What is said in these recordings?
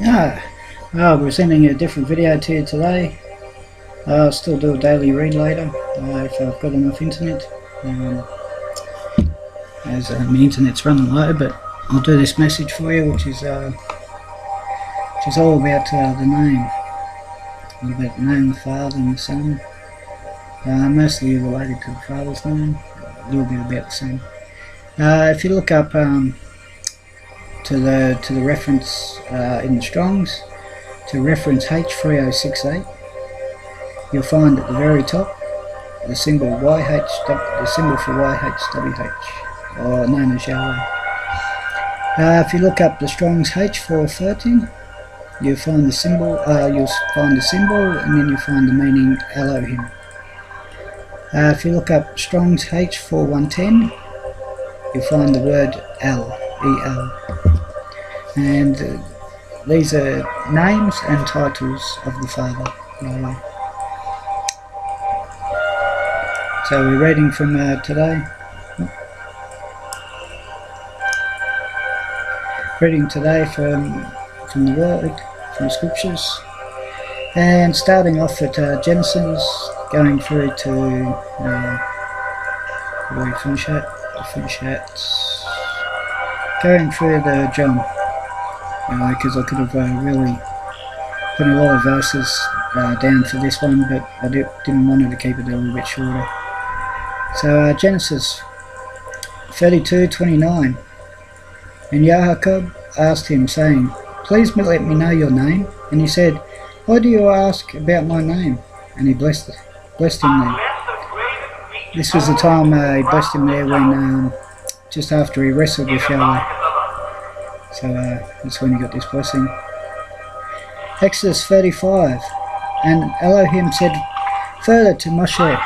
Ah, we're sending a different video to you today. I'll still do a daily read later if I've got enough internet. As my internet's running low, but I'll do this message for you, which is all about the name. All about the name of the Father and the Son. Mostly related to the Father's name, a little bit about the Son. If you look up to the reference in the Strongs, to reference H3068, you'll find at the very top the symbol the symbol for YHWH, or known as Yahweh. If you look up the Strong's H413, you'll find the symbol. And then you'll find the meaning Elohim. If you look up Strong's H4110, you'll find the word El, E-L. And these are names and titles of the Father, Yahweh. So we're reading from today. Reading today from the Word, from the Scriptures, and starting off at Genesis, going through to where we finish at, going through the John, because I could have really put a lot of verses down for this one, but I didn't want to keep it a little bit shorter. So Genesis 32:29. And Yaakov asked him, saying, Please let me know your name. And he said, Why do you ask about my name? And he blessed him there. This was the time he blessed him there when just after he wrestled with Yahweh. So that's when he got this blessing. Exodus 35. And Elohim said further to Moshe,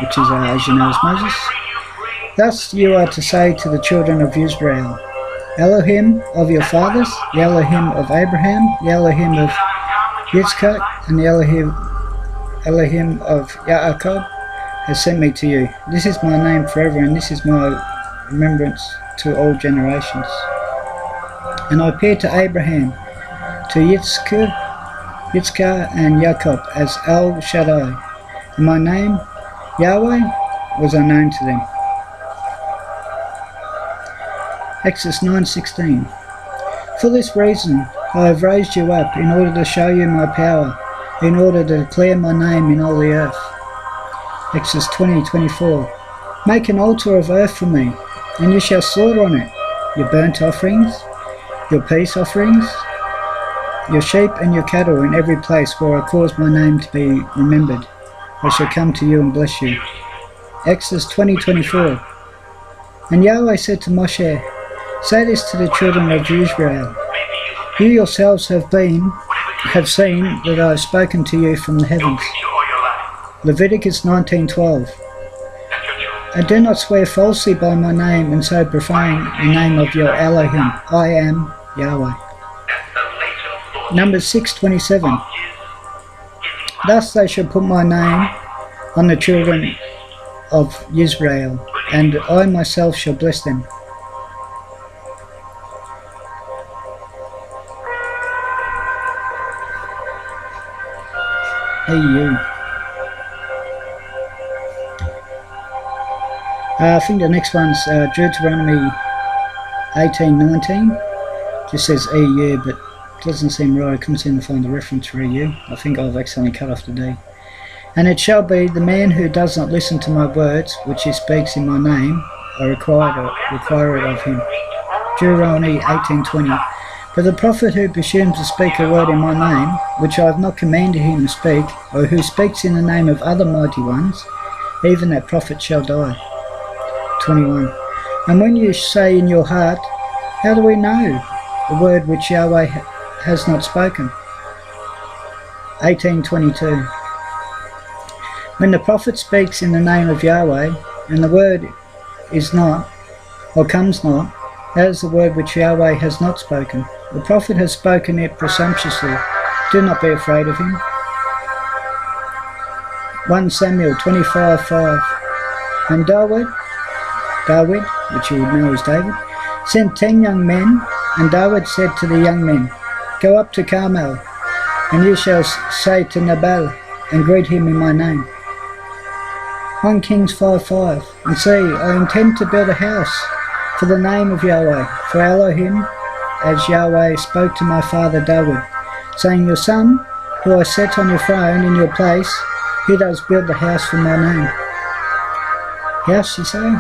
which is, as you know, is Moses, Thus you are to say to the children of Israel, Elohim of your fathers, the Elohim of Abraham, the Elohim of Yitzchak, and the Elohim of Yaakov has sent me to you. This is my name forever, and this is my remembrance to all generations. And I appeared to Abraham, to Yitzchak and Jacob as El Shaddai, and my name, Yahweh, was unknown to them. Exodus 9:16. For this reason I have raised you up, in order to show you my power, in order to declare my name in all the earth. Exodus 20:24. Make an altar of earth for me, and you shall slaughter on it your burnt offerings, your peace offerings, your sheep and your cattle in every place where I cause my name to be remembered. I shall come to you and bless you. Exodus 20:24. And Yahweh said to Moshe, Say this to the children of Israel. You yourselves have seen that I have spoken to you from the heavens. Leviticus 19:12. And do not swear falsely by my name and so profane the name of your Elohim. I am Yahweh. Numbers 6:27. Thus they shall put my name on the children of Israel, and I myself shall bless them. Hey you. I think the next one's Deuteronomy 18:19. Just says EU, but doesn't seem right. I couldn't seem to find the reference for EU. I think I've accidentally cut off the D. And it shall be, the man who does not listen to my words, which he speaks in my name, I require it of him. Deuteronomy 18:20. But the prophet who presumes to speak a word in my name, which I have not commanded him to speak, or who speaks in the name of other mighty ones, even that prophet shall die. 21. And when you say in your heart, How do we know the word which Yahweh has not spoken? 18:22. When the prophet speaks in the name of Yahweh, and the word is not, or comes not, that is the word which Yahweh has not spoken. The prophet has spoken it presumptuously. Do not be afraid of him. 1 Samuel 25:5. And David, which you would know as David, sent 10 young men, and David said to the young men, Go up to Carmel, and you shall say to Nabal, and greet him in my name. 1 Kings 5:5. And see, I intend to build a house for the name of Yahweh, for Elohim, as Yahweh spoke to my father David, saying, your son, who I set on your throne in your place, he does build the house for my name. House, you say?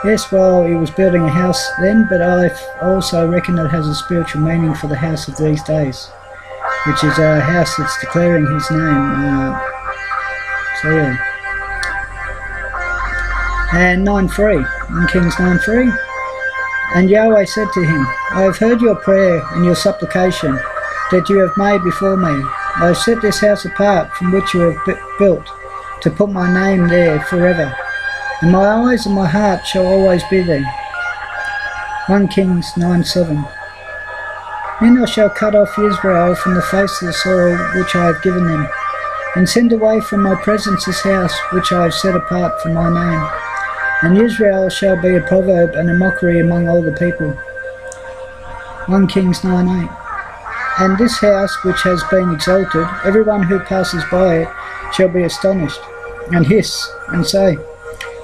Yes, well, he was building a house then, but I also reckon it has a spiritual meaning for the house of these days, which is a house that's declaring his name. So yeah. And 9:3, in Kings 9:3. And Yahweh said to him, I have heard your prayer and your supplication that you have made before me. I have set this house apart from which you have built, to put my name there forever, and my eyes and my heart shall always be there. 1 Kings 9:7. Then I shall cut off Israel from the face of the soil which I have given them, and send away from my presence this house which I have set apart for my name. And Israel shall be a proverb and a mockery among all the people. 1 Kings 9:8. And this house which has been exalted, everyone who passes by it shall be astonished, and hiss, and say,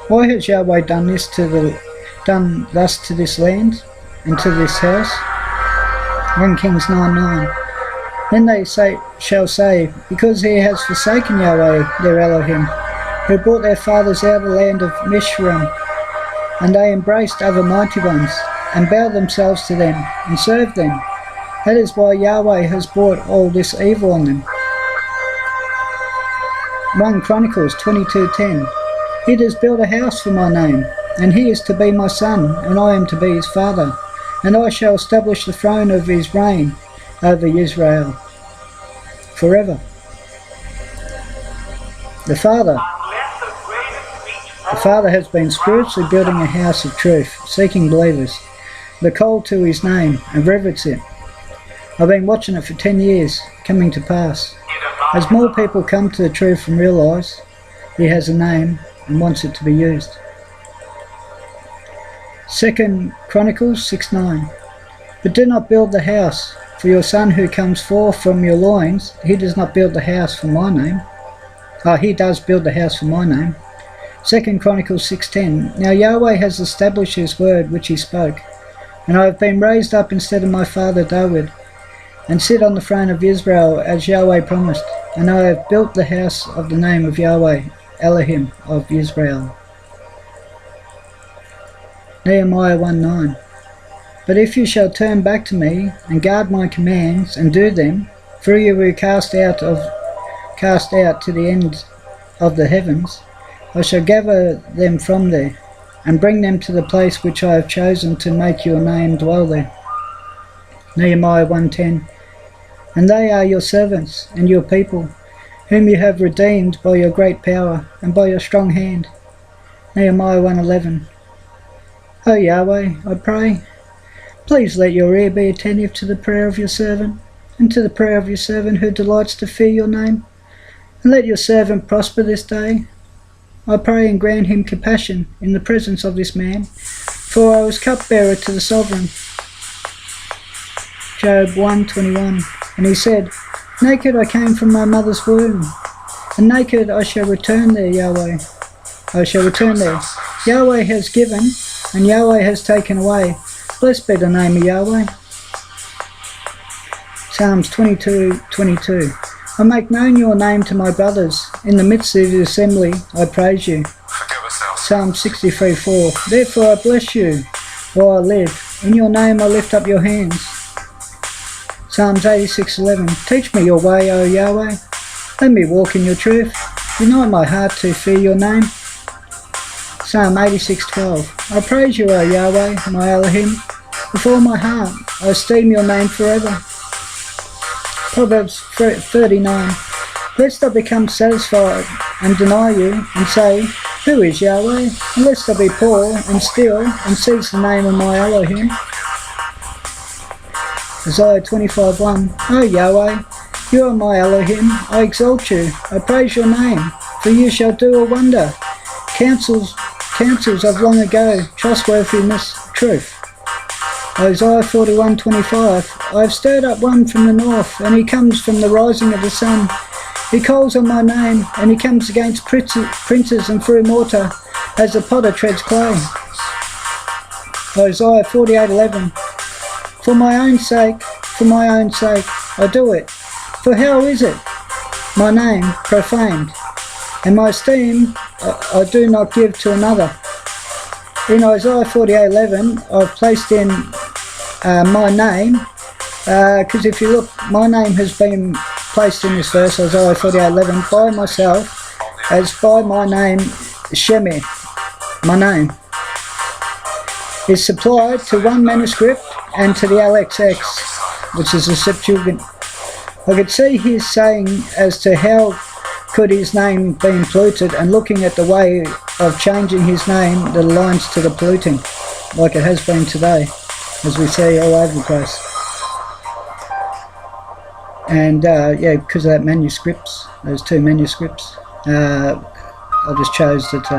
why has Yahweh done thus to this land, and to this house? 1 Kings 9:9. Then they shall say, because he has forsaken Yahweh, their Elohim, who brought their fathers out of the land of Mishram, and they embraced other mighty ones, and bowed themselves to them, and served them. That is why Yahweh has brought all this evil on them. 1 Chronicles 22:10. He does build a house for my name, and he is to be my son, and I am to be his father, and I shall establish the throne of his reign over Israel forever. The Father has been spiritually building a house of truth, seeking believers, the call to his name, and reverence it. I've been watching it for 10 years, coming to pass. As more people come to the truth and realise he has a name and wants it to be used. 2 Chronicles 6:9. But do not build the house, for your son who comes forth from your loins, he does not build the house for my name. He does build the house for my name. 2 Chronicles 6:10. Now Yahweh has established his word which he spoke, and I have been raised up instead of my father David, and sit on the throne of Israel as Yahweh promised, and I have built the house of the name of Yahweh, Elohim of Israel. Nehemiah 1:9. But if you shall turn back to me, and guard my commands, and do them, for you will cast out to the end of the heavens, I shall gather them from there, and bring them to the place which I have chosen to make your name dwell there. Nehemiah 1:10. And they are your servants and your people, whom you have redeemed by your great power and by your strong hand. Nehemiah 1:11. O Yahweh, I pray, please let your ear be attentive to the prayer of your servant, and to the prayer of your servant who delights to fear your name, and let your servant prosper this day. I pray, and grant him compassion in the presence of this man, for I was cupbearer to the sovereign. Job 1:21. And he said, naked I came from my mother's womb, and naked I shall return there, Yahweh. I shall return there. Yahweh has given, and Yahweh has taken away. Blessed be the name of Yahweh. Psalms 22:22. I make known your name to my brothers. In the midst of the assembly I praise you. Psalm 63:4. Therefore I bless you while I live. In your name I lift up your hands. Psalms 86:11. Teach me your way, O Yahweh. Let me walk in your truth. Unite my heart to fear your name. Psalm 86:12. I praise you, O Yahweh, my Elohim. With all my heart I esteem your name forever. Proverbs 39. Lest I become satisfied and deny you, and say, who is Yahweh? And lest I be poor and steal and seize the name of my Elohim. Isaiah 25:1. O Yahweh, you are my Elohim, I exalt you, I praise your name, for you shall do a wonder. Counsels of long ago, trustworthiness, truth. Isaiah 41:25. I have stirred up one from the north, and he comes from the rising of the sun. He calls on my name, and he comes against princes and through mortar, as the potter treads clay. Isaiah 48:11. For my own sake, I do it. For how is it, my name profaned, and my esteem I do not give to another. In Isaiah 48:11, I've placed in my name, because if you look, my name has been placed in this verse, Isaiah 48:11, by myself, as by my name, Shemi, my name, is supplied to one manuscript and to the LXX, which is the Septuagint. I could see his saying as to how could his name be polluted, and looking at the way of changing his name that aligns to the polluting, like it has been today, as we see all over the place. And yeah, because of that manuscripts, those two manuscripts, I just chose that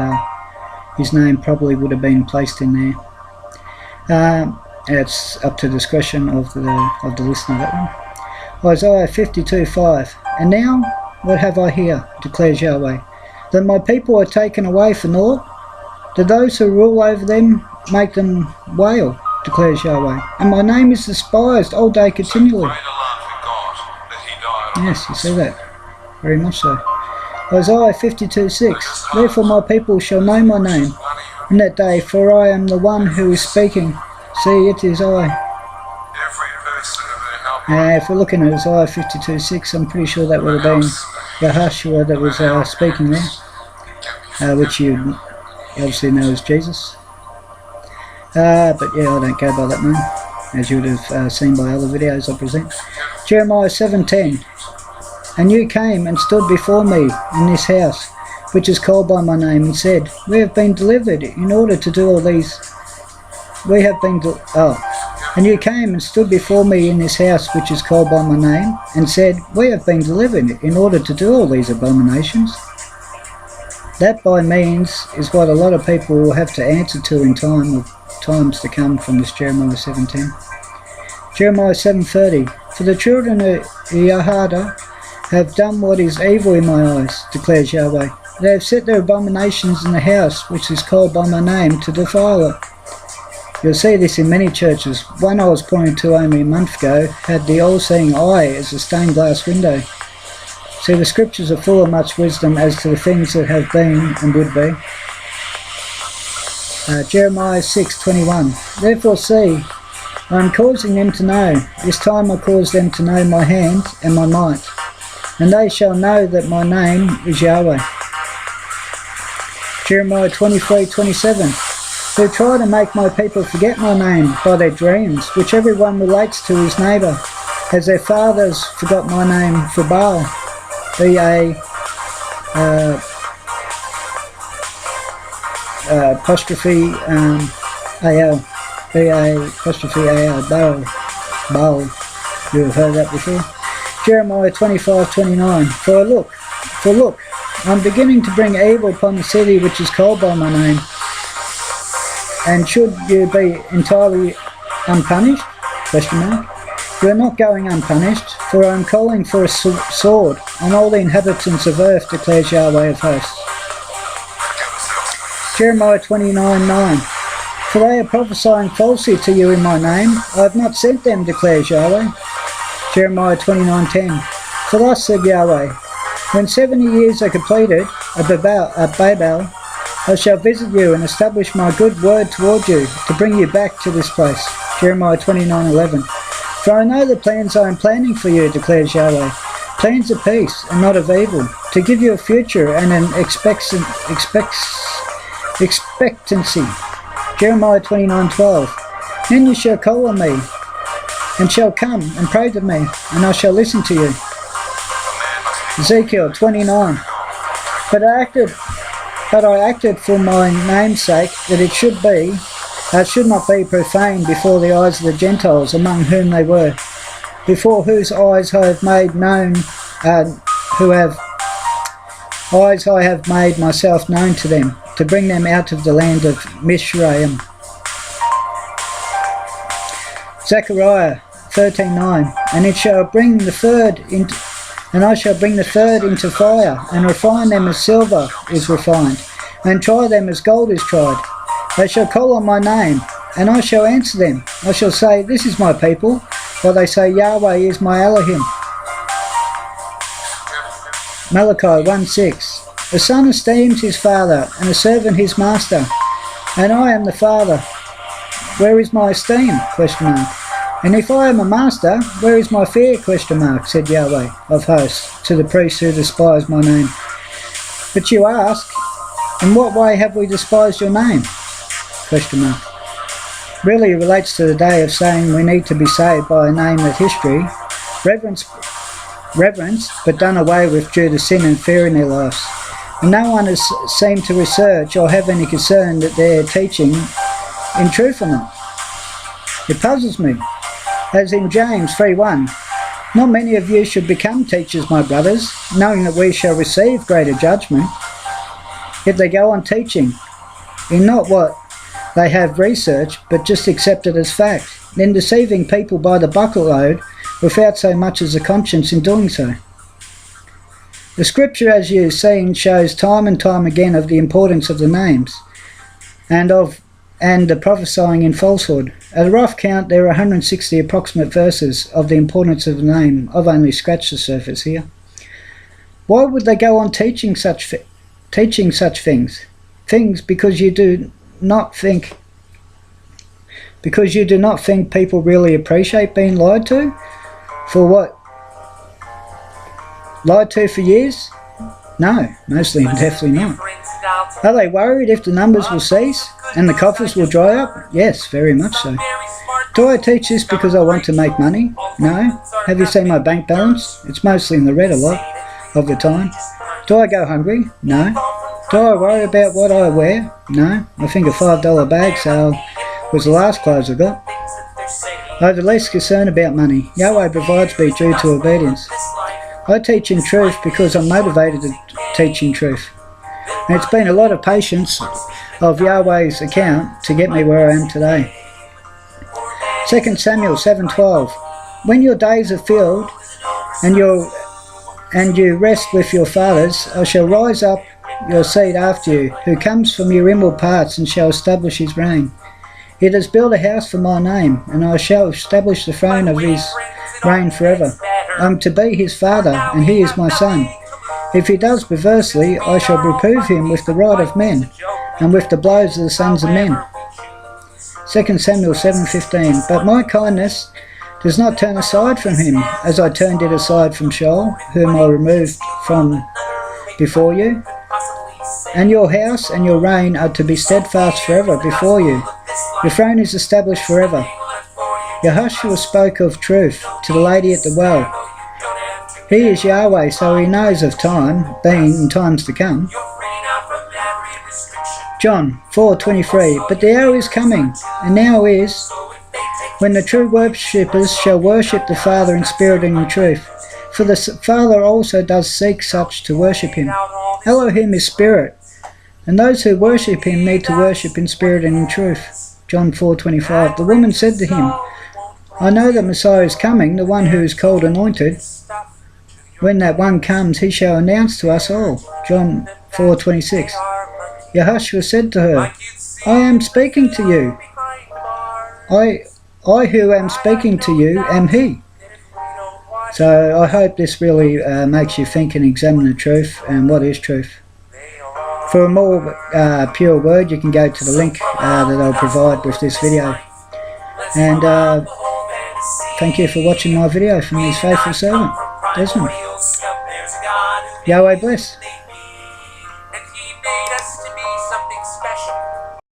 his name probably would have been placed in there. It's up to discretion of the listener, that one. Isaiah 52:5. And now what have I here, declares Yahweh, that my people are taken away for naught? Do those who rule over them make them wail, declares Yahweh, and my name is despised all day continually. Yes, you see that, very much so. Isaiah 52:6. Therefore my people shall know my name in that day, for I am the one who is speaking. See, it is I. If we're looking at Isaiah 52:6, I'm pretty sure that would have been Yahushua that was speaking there, which you obviously know as Jesus. But yeah, I don't go by that name, as you would have seen by other videos I present. Jeremiah 7:10. And you came and stood before me in this house, which is called by my name, and said, we have been delivered in order to do all these. And you came and stood before me in this house, which is called by my name, and said, we have been delivered in order to do all these abominations. That by means is what a lot of people will have to answer to in times to come from this Jeremiah 7:10. Jeremiah 7:30. For the children of Yahada have done what is evil in my eyes, declares Yahweh. They have set their abominations in the house which is called by my name to defile it. You'll see this in many churches. One I was pointing to only a month ago had the all-seeing eye as a stained glass window. See, the scriptures are full of much wisdom as to the things that have been and would be. Jeremiah 6:21. Therefore see, I am causing them to know. This time I cause them to know my hand and my might. And they shall know that my name is Yahweh. Jeremiah 23:27. Who try to make my people forget my name by their dreams, which everyone relates to his neighbour, as their fathers forgot my name for Baal, apostrophe A-L, B-A apostrophe A-L, Baal. You have heard that before? Jeremiah 25:29. For look, I'm beginning to bring evil upon the city which is called by my name. And should you be entirely unpunished? You are not going unpunished, for I am calling for a sword on all the inhabitants of earth, declares Yahweh of hosts. Jeremiah 29:9. For they are prophesying falsely to you in my name. I have not sent them, declares Yahweh. Jeremiah 29:10. For thus said Yahweh, when 70 years are completed at Babel, I shall visit you and establish my good word toward you to bring you back to this place. Jeremiah 29:11. For I know the plans I am planning for you, declares Yahweh, plans of peace and not of evil, to give you a future and an expectancy. Jeremiah 29:12. Then you shall call on me, and shall come and pray to me, and I shall listen to you. Ezekiel 29. But I acted for my name's sake, that it should not be profaned before the eyes of the Gentiles among whom they were, before whose eyes I have made I have made myself known to them, to bring them out of the land of Mizraim. Zechariah 13:9. And it shall bring the third into, and I shall bring the third into fire, and refine them as silver is refined, and try them as gold is tried. They shall call on my name, and I shall answer them. I shall say, This is my people, while they say, Yahweh is my Elohim. Malachi 1:6. A son esteems his father, and a servant his master, and I am the father. Where is my esteem? ? And if I am a master, where is my fear? ? said Yahweh of hosts to the priests who despise my name. But you ask, In what way have we despised your name? ? Really relates to the day of saying we need to be saved by a name that history, reverence, but done away with due to sin and fear in their lives. And no one has seemed to research or have any concern that they're teaching in truth or not. It puzzles me, as in James 3:1, Not many of you should become teachers, my brothers, knowing that we shall receive greater judgment. Yet they go on teaching, in not what they have researched, but just accept it as fact, then deceiving people by the bucketload without so much as a conscience in doing so. The scripture, as you've seen, shows time and time again of the importance of the names and the prophesying in falsehood. At a rough count, there are 160 approximate verses of the importance of the name. I've only scratched the surface here. Why would they go on teaching such things? Because you do not think people really appreciate being lied to? For what? Lied to for years? No, mostly and definitely not. Are they worried if the numbers will cease and the coffers will dry up? Yes, very much so. Do I teach this because I want to make money? No. Have you seen my bank balance? It's mostly in the red a lot of the time. Do I go hungry? No. Do I worry about what I wear? No. I think a $5 bag sale was the last clothes I got. I have the least concern about money. Yahweh provides me due to obedience. I teach in truth because I'm motivated to teach in truth. And it's been a lot of patience of Yahweh's account to get me where I am today. 2 Samuel 7:12. When your days are filled and you rest with your fathers, I shall rise up your seed after you, who comes from your inward parts, and shall establish his reign. It has built a house for my name, and I shall establish the throne of his reign forever. I am to be his father, and he is my son. If he does perversely, I shall reprove him with the rod of men, and with the blows of the sons of men. 2 Samuel 7:15. But my kindness does not turn aside from him, as I turned it aside from Shaul, whom I removed from before you. And your house and your reign are to be steadfast forever before you. Your throne is established forever. Yahushua spoke of truth to the lady at the well. He is Yahweh, so he knows of time, being in times to come. John 4:23. But the hour is coming, and now is, when the true worshippers shall worship the Father in spirit and in truth. For the Father also does seek such to worship him. Elohim is spirit, and those who worship him need to worship in spirit and in truth. John 4:25. The woman said to him, I know that Messiah is coming, the one who is called Anointed. When that one comes, he shall announce to us all. John 4:26. Yahushua said to her, I am speaking to you. I who am speaking to you am he. So I hope this really makes you think and examine the truth and what is truth. For a more pure word, you can go to the link that I'll provide with this video. And thank you for watching my video from his faithful servant, Desmond. Yahweh bless.